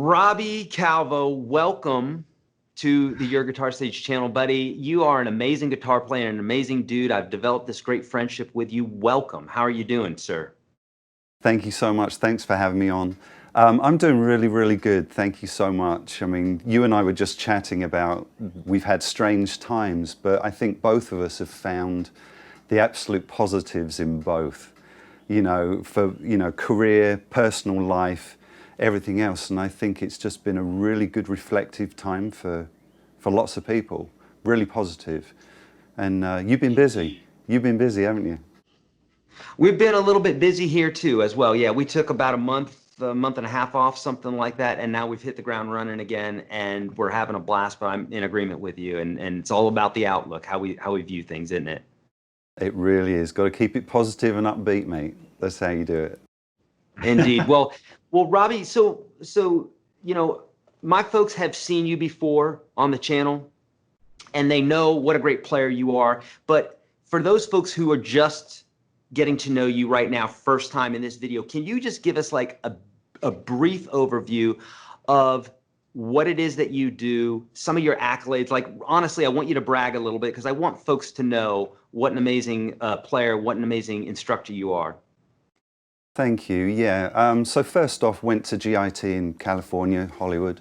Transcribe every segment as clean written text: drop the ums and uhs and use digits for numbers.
Robbie Calvo, welcome to the Your Guitar Sage channel, buddy. You are an amazing guitar player, an amazing dude. I've developed this great friendship with you. Welcome. How are you doing, sir? Thank you so much. Thanks for having me on. I'm doing really good. Thank you so much. I mean, you and I were just chatting about we've had strange times, but I think both of us have found the absolute positives in both, for, career, personal life, everything else. And I think it's just been a really good reflective time for lots of people, really positive. And you've been busy. You've been busy, haven't you? We've been a little bit busy here too as well. Yeah, we took about a month and a half off, something like that, and now we've hit the ground running again, and we're having a blast. But I'm in agreement with you, and it's all about the outlook, how we view things, isn't it? It really is. Got to keep it positive and upbeat, mate. That's how you do it. Indeed. Well, Robbie. So my folks have seen you before on the channel, and they know what a great player you are. But for those folks who are just getting to know you right now, first time in this video, can you just give us like a brief overview of what it is that you do, some of your accolades? Like, honestly, I want you to brag a little bit because I want folks to know what an amazing player, what an amazing instructor you are. Thank you. Yeah. So first off, went to GIT in California, Hollywood.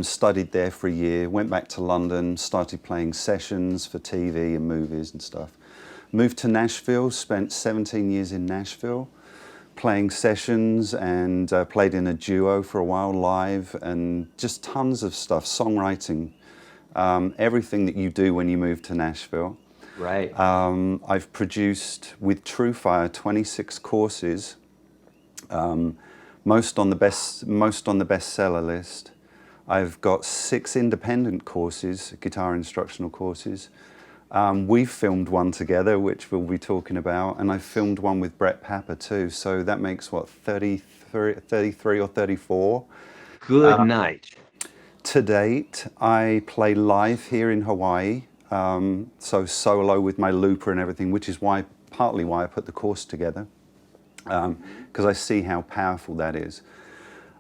Studied there for a year, went back to London, started playing sessions for TV and movies and stuff. Moved to Nashville, spent 17 years in Nashville, playing sessions and played in a duo for a while live, and just tons of stuff, songwriting, everything that you do when you move to Nashville. Right. I've produced with TrueFire 26 courses, most on the bestseller list. I've got 6 independent courses, guitar instructional courses. We've filmed one together, which we'll be talking about, and I filmed one with Brett Papa too. So that makes what, 33 or 34? Good night. To date, I play live here in Hawaii, so solo with my looper and everything, which is partly why I put the course together, because I see how powerful that is.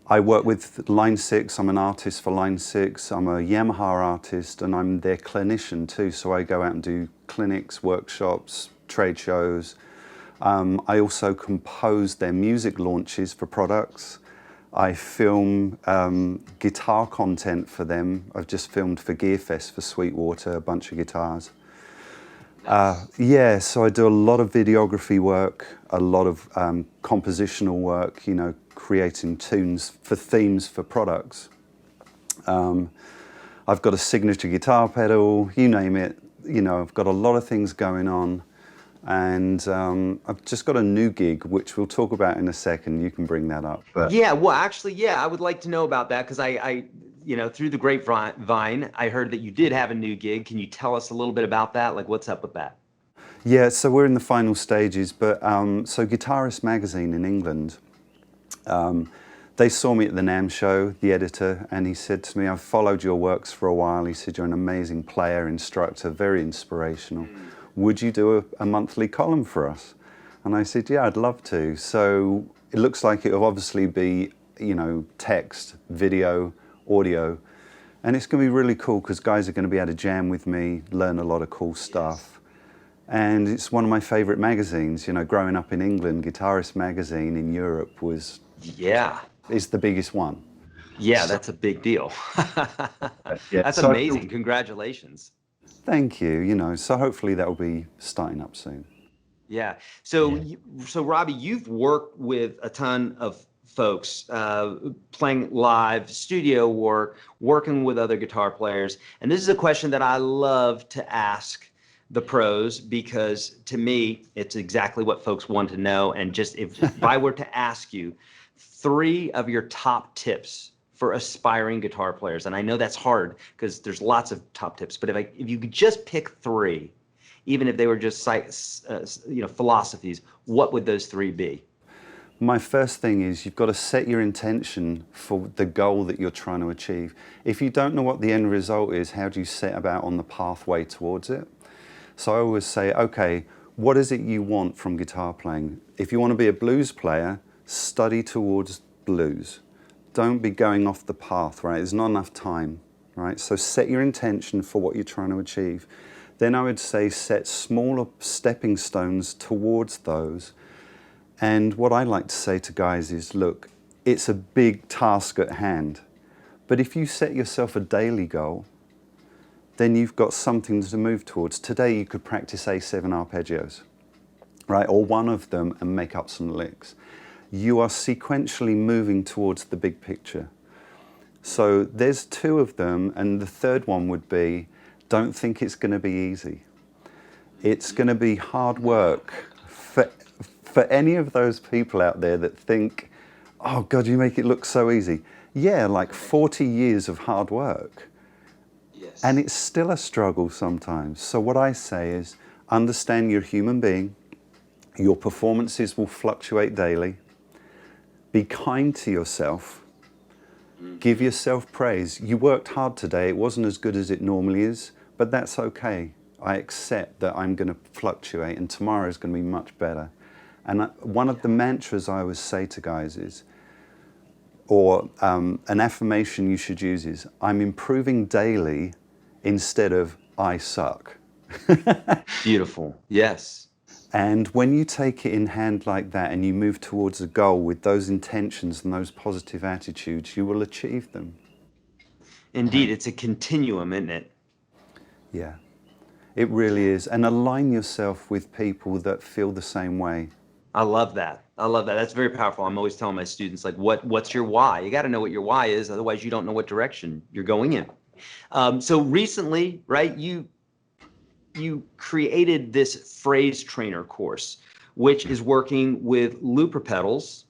I work with Line 6, I'm an artist for Line 6, I'm a Yamaha artist, and I'm their clinician too, so I go out and do clinics, workshops, trade shows. I also compose their music launches for products. I film guitar content for them. I've just filmed for GearFest for Sweetwater, a bunch of guitars. Yeah, so I do a lot of videography work, a lot of compositional work, creating tunes for themes for products. I've got a signature guitar pedal, you name it. I've got a lot of things going on, and I've just got a new gig, which we'll talk about in a second. You can bring that up. But yeah, well, actually, yeah, I would like to know about that because I through the grapevine, I heard that you did have a new gig. Can you tell us a little bit about that? Like, what's up with that? Yeah, so we're in the final stages, but so Guitarist magazine in England, they saw me at the NAMM show, the editor, and he said to me, I've followed your works for a while. He said, you're an amazing player, instructor, very inspirational. Would you do a monthly column for us? And I said, yeah, I'd love to. So it looks like it'll obviously be, text, video, audio, and it's going to be really cool because guys are going to be able to jam with me, learn a lot of cool stuff. And it's one of my favorite magazines. Growing up in England, Guitarist magazine in Europe is the biggest one. Yeah, that's a big deal. Yeah. That's amazing. Congratulations. Thank you. So hopefully that will be starting up soon. Yeah. So Robbie, you've worked with a ton of folks, playing live, studio work, working with other guitar players. And this is a question that I love to ask the pros, because to me, it's exactly what folks want to know. And just if I were to ask you 3 of your top tips for aspiring guitar players, and I know that's hard because there's lots of top tips, but if you could just pick 3, even if they were just philosophies, what would those 3 be? My first thing is you've got to set your intention for the goal that you're trying to achieve. If you don't know what the end result is, how do you set about on the pathway towards it? So I always say, okay, what is it you want from guitar playing? If you want to be a blues player, study towards blues. don't be going off the path, right? There's not enough time, right? So set your intention for what you're trying to achieve. Then I would say set smaller stepping stones towards those. And what I like to say to guys is, look, it's a big task at hand. But if you set yourself a daily goal, then you've got something to move towards. Today you could practice A7 arpeggios, right? Or one of them and make up some licks. You are sequentially moving towards the big picture. So there's two of them, and the third one would be, don't think it's going to be easy. It's going to be hard work. For any of those people out there that think, oh God, you make it look so easy. Yeah, like 40 years of hard work. Yes. And it's still a struggle sometimes. So what I say is, understand you're a human being. Your performances will fluctuate daily. Be kind to yourself. Give yourself praise. You worked hard today. It wasn't as good as it normally is, but that's okay. I accept that I'm going to fluctuate and tomorrow is going to be much better. And one of the mantras I always say to guys is, or an affirmation you should use is, I'm improving daily instead of I suck. Beautiful. Yes. And when you take it in hand like that and you move towards a goal with those intentions and those positive attitudes, you will achieve them. Indeed, it's a continuum, isn't it? Yeah, it really is. And align yourself with people that feel the same way. I love that. I love that. That's very powerful. I'm always telling my students, like, what's your why? You got to know what your why is. Otherwise, you don't know what direction you're going in. So recently, right, you created this phrase trainer course, which is working with looper pedals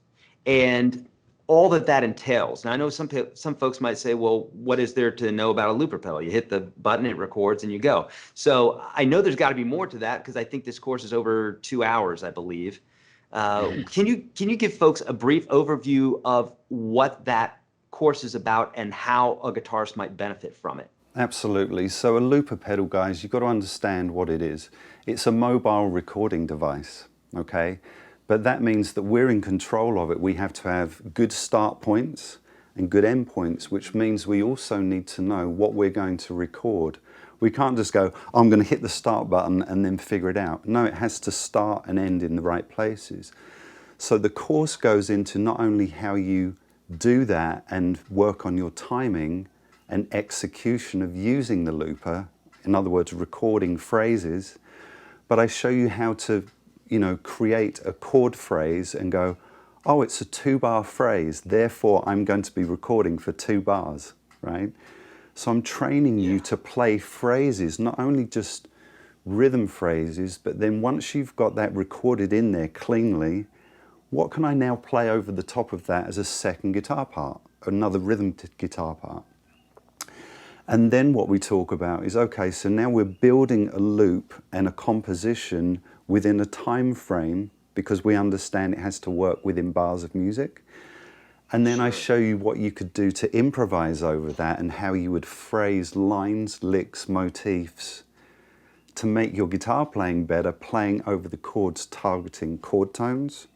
and all that entails. Now, I know some folks might say, well, what is there to know about a looper pedal? You hit the button, it records, and you go. So I know there's got to be more to that, because I think this course is over 2 hours, I believe. Can you give folks a brief overview of what that course is about and how a guitarist might benefit from it? Absolutely. So a looper pedal, guys, you've got to understand what it is. It's a mobile recording device, okay? But that means that we're in control of it. We have to have good start points and good end points, which means we also need to know what we're going to record. We can't just go, I'm going to hit the start button and then figure it out. No, it has to start and end in the right places. So the course goes into not only how you do that and work on your timing and execution of using the looper, in other words, recording phrases, but I show you how to, create a chord phrase and go, oh, it's a 2-bar phrase, therefore I'm going to be recording for 2 bars, right? So I'm training you to play phrases, not only just rhythm phrases, but then once you've got that recorded in there cleanly, what can I now play over the top of that as a second guitar part, another rhythm guitar part? And then what we talk about is, okay, so now we're building a loop and a composition within a time frame, because we understand it has to work within bars of music. And then I show you what you could do to improvise over that and how you would phrase lines, licks, motifs to make your guitar playing better, playing over the chords, targeting chord tones,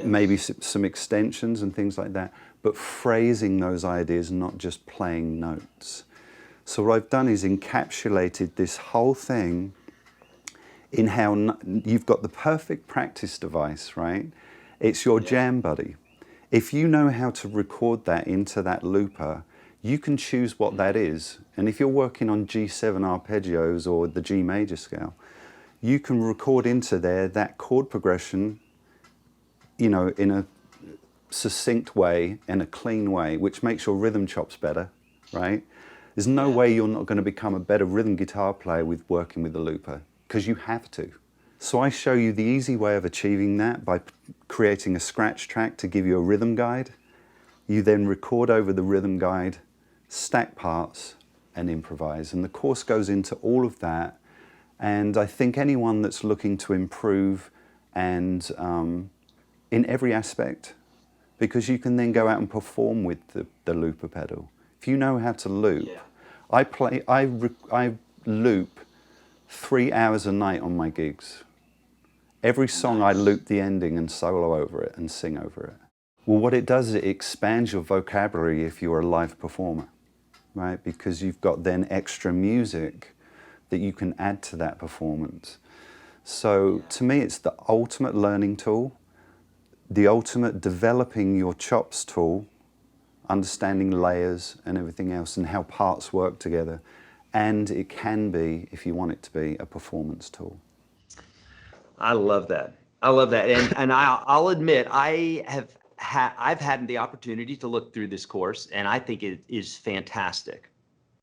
maybe some extensions and things like that, but phrasing those ideas, not just playing notes. So what I've done is encapsulated this whole thing in how you've got the perfect practice device, right? It's your jam buddy. If you know how to record that into that looper, you can choose what that is. And if you're working on G7 arpeggios or the G major scale, you can record into there that chord progression, in a succinct way and a clean way, which makes your rhythm chops better, right? There's no way you're not going to become a better rhythm guitar player with working with the looper, because you have to. So I show you the easy way of achieving that by creating a scratch track to give you a rhythm guide. You then record over the rhythm guide, stack parts, and improvise. And the course goes into all of that. And I think anyone that's looking to improve and in every aspect, because you can then go out and perform with the looper pedal. If you know how to loop, I loop 3 hours a night on my gigs. Every song I loop the ending and solo over it and sing over it. Well, what it does is it expands your vocabulary if you're a live performer, right? Because you've got then extra music that you can add to that performance. So to me, it's the ultimate learning tool, the ultimate developing your chops tool, understanding layers and everything else and how parts work together. And it can be, if you want it to be, a performance tool. I love that. I love that. And I'll admit I've had the opportunity to look through this course, and I think it is fantastic.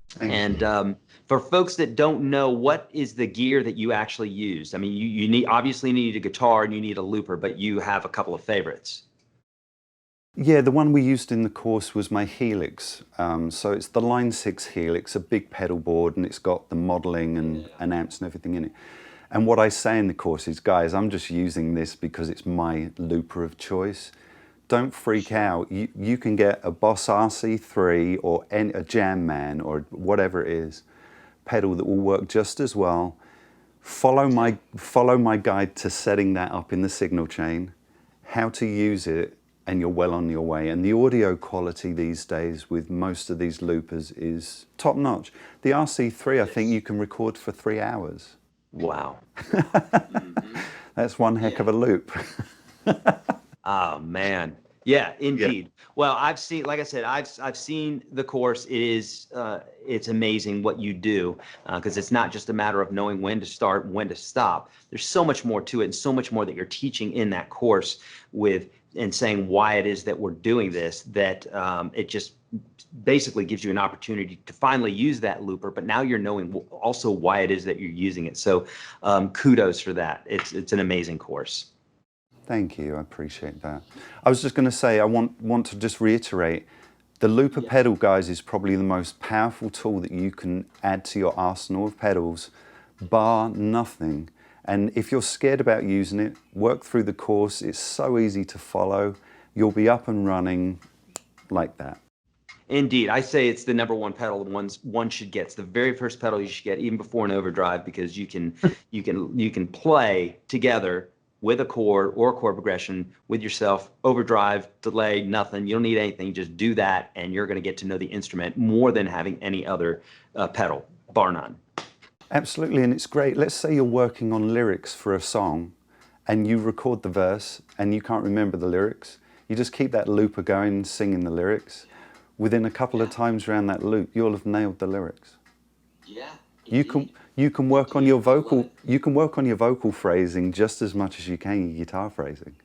Thank you. For folks that don't know, what is the gear that you actually use? I mean, you need obviously need a guitar and you need a looper, but you have a couple of favorites. Yeah, the one we used in the course was my Helix. So it's the Line 6 Helix, a big pedal board, and it's got the modeling and amps and everything in it. And what I say in the course is, guys, I'm just using this because it's my looper of choice. Don't freak out. You can get a Boss RC3 or a Jam Man or whatever it is, pedal that will work just as well. Follow my guide to setting that up in the signal chain, how to use it, and you're well on your way. And the audio quality these days with most of these loopers is top notch. The RC3, I think you can record for 3 hours. Wow. That's one heck of a loop. Oh man. Yeah, indeed. Well, I've seen, like I said, I've seen the course. It is it's amazing what you do, because it's not just a matter of knowing when to start, when to stop. There's so much more to it, and so much more that you're teaching in that course with and saying why it is that we're doing this. That it just basically gives you an opportunity to finally use that looper, but now you're knowing also why it is that you're using it. So kudos for that. It's an amazing course. Thank you, I appreciate that. I was just going to say, I want to just reiterate, the looper pedal, guys, is probably the most powerful tool that you can add to your arsenal of pedals, bar nothing. And if you're scared about using it, work through the course. It's so easy to follow. You'll be up and running like that. Indeed, I say it's the number one pedal one should get. It's the very first pedal you should get, even before an overdrive, because you can play together with a chord or a chord progression with yourself, overdrive, delay, nothing. You don't need anything. Just do that, and you're going to get to know the instrument more than having any other pedal, bar none. Absolutely, and it's great. Let's say you're working on lyrics for a song, and you record the verse, and you can't remember the lyrics. You just keep that looper going, singing the lyrics. Within a couple of times around that loop, you'll have nailed the lyrics. Yeah. You can work on your vocal phrasing just as much as you can your guitar phrasing.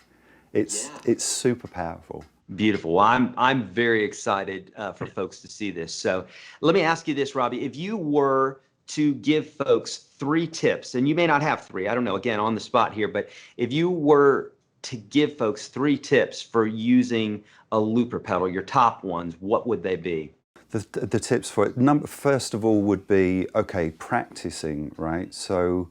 It's super powerful. Beautiful. Well, I'm very excited for folks to see this. So let me ask you this, Robbie. If you were to give folks 3 tips, and you may not have 3, I don't know, again, on the spot here, but if you were to give folks 3 tips for using a looper pedal, your top ones, what would they be? The tips for it, first of all, would be, okay, practicing, right? So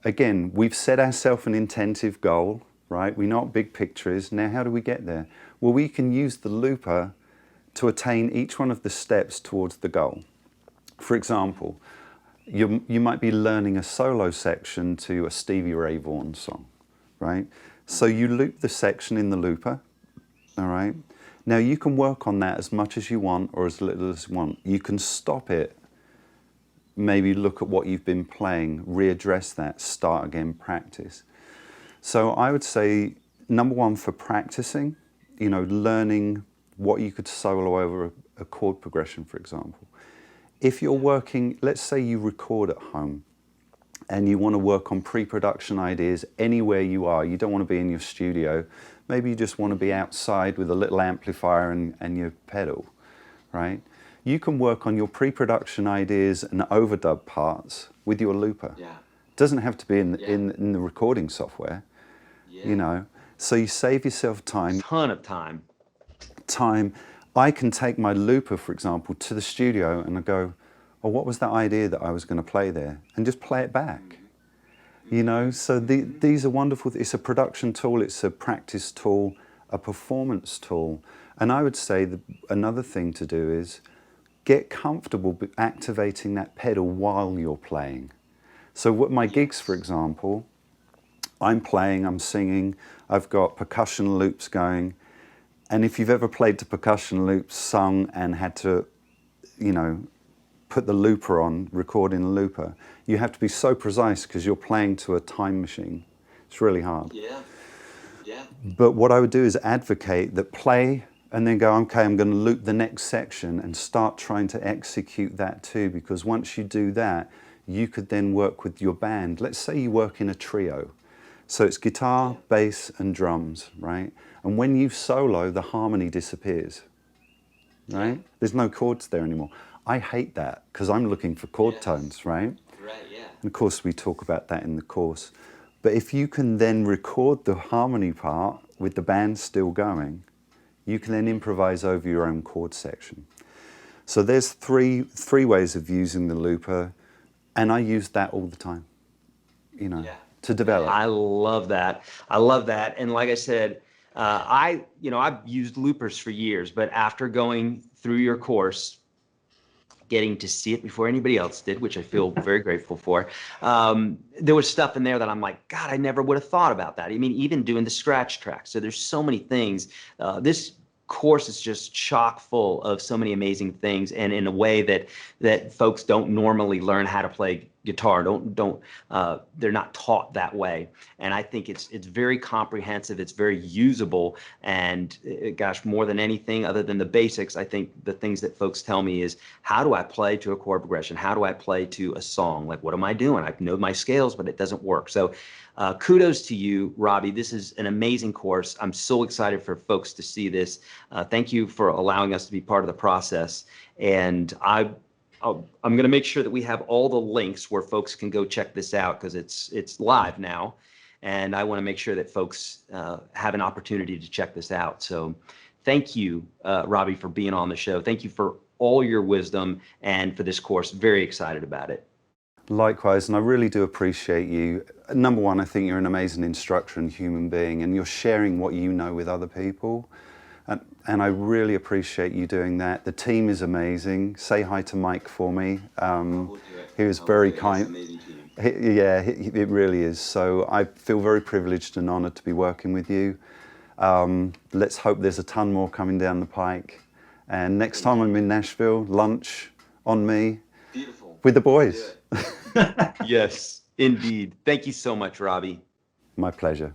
again, we've set ourselves an intensive goal, right? We know what big picture is. Now, how do we get there? Well, we can use the looper to attain each one of the steps towards the goal. For example, you might be learning a solo section to a Stevie Ray Vaughan song, right? So you loop the section in the looper, all right? Now you can work on that as much as you want or as little as you want. You can stop it, maybe look at what you've been playing, readdress that, start again, practice. So I would say, number one, for practicing, learning what you could solo over a chord progression, for example. If you're working, let's say you record at home and you want to work on pre-production ideas anywhere you are, you don't want to be in your studio, maybe you just want to be outside with a little amplifier and your pedal, right? You can work on your pre-production ideas and overdub parts with your looper. Yeah. It doesn't have to be in the recording software, So you save yourself time. A ton of time. I can take my looper, for example, to the studio and I go, oh, what was that idea that I was going to play there? And just play it back. So these are wonderful. It's a production tool, it's a practice tool, a performance tool. And I would say that another thing to do is get comfortable activating that pedal while you're playing. So what my gigs, for example, I'm playing, I'm singing, I've got percussion loops going. And if you've ever played to percussion loops, sung, and had to, you know, put the looper on, recording a looper, you have to be so precise because you're playing to a time machine. It's really hard. Yeah. Yeah. But what I would do is advocate that play and then go, okay, I'm going to loop the next section and start trying to execute that too, because once you do that, you could then work with your band. Let's say you work in a trio. So it's guitar, bass, and drums, right? And when you solo, the harmony disappears, right? There's no chords there anymore. I hate that because I'm looking for chord tones, right? Right, yeah. And of course, we talk about that in the course. But if you can then record the harmony part with the band still going, you can then improvise over your own chord section. So there's three ways of using the looper, and I use that all the time, you know, to develop. I love that. I love that. And like I said, I've used loopers for years, but after going through your course, getting to see it before anybody else did, which I feel very grateful for, there was stuff in there that I'm like, God, I never would have thought about that. I mean, even doing the scratch track. So there's so many things. This course is just chock full of so many amazing things, and in a way that folks don't normally learn how to play guitar. They're not taught that way. And I think it's very comprehensive. It's very usable. And gosh, more than anything other than the basics, I think the things that folks tell me is, how do I play to a chord progression? How do I play to a song? Like, what am I doing? I know my scales, but it doesn't work. So kudos to you, Robbie. This is an amazing course. I'm so excited for folks to see this. Thank you for allowing us to be part of the process. And I'm going to make sure that we have all the links where folks can go check this out, because it's live now, and I want to make sure that folks have an opportunity to check this out. So thank you, Robbie, for being on the show. Thank you for all your wisdom and for this course. Very excited about it. Likewise, and I really do appreciate you. Number one, I think you're an amazing instructor and human being, and you're sharing what you know with other people. And I really appreciate you doing that. The team is amazing. Say hi to Mike for me. He was very kind. It really is. So I feel very privileged and honored to be working with you. Let's hope there's a ton more coming down the pike. And next time I'm in Nashville, lunch on me. Beautiful. With the boys. Yes, indeed. Thank you so much, Robbie. My pleasure.